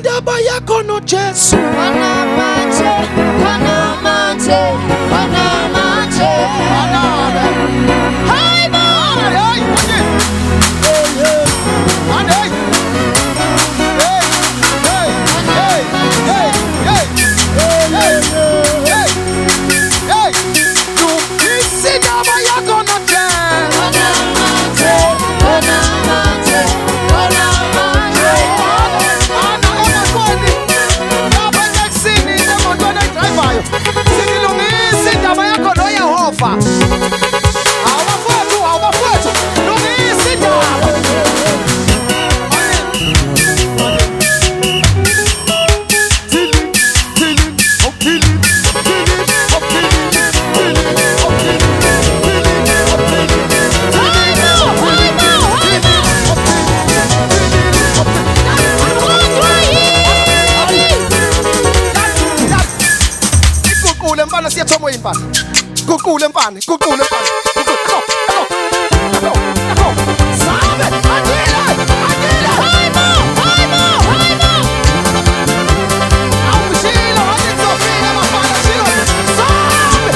indaba yakho noJesu. Anamanje, anamanje, anamanje, anamanje. Hey man, hey, indaba yakho noJesu. anamanje, anamanje, anamanje. Sinilungisa indaba yakho noYehova. Awubafowethu, awubafowethu, lungisa indaba. Kuqule mfana siyathomo imfana. Kuqule mfana, kuqule mfana. Sabe, adila, adila. Haymo. Awushilo, awuzofika mfana shilo. Sabe.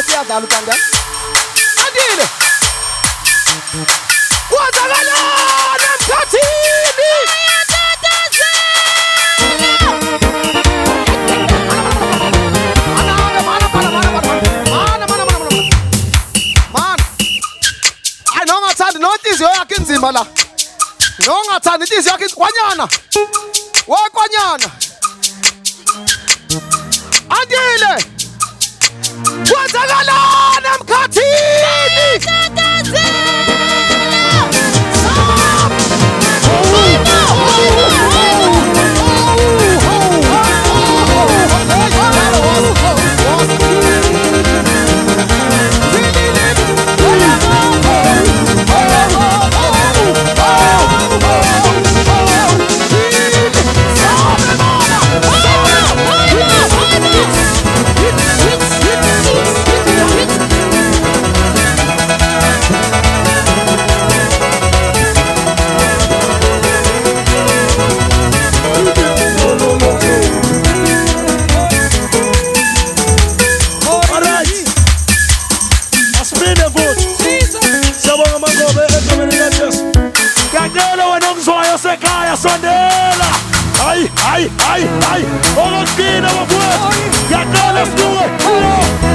Siyadlala uthanda. Andile. Kwenzakalani emkhathini? Man. Hayi nongathandi nonhliziyo yakhe inzima la. Nongathandi inhliziyo yakhe kwanyana. Kwanyana. Andile. Kwenzakalani emkhathini? Sondela, ay, okokuqina bafowethu, yaqala sibuke.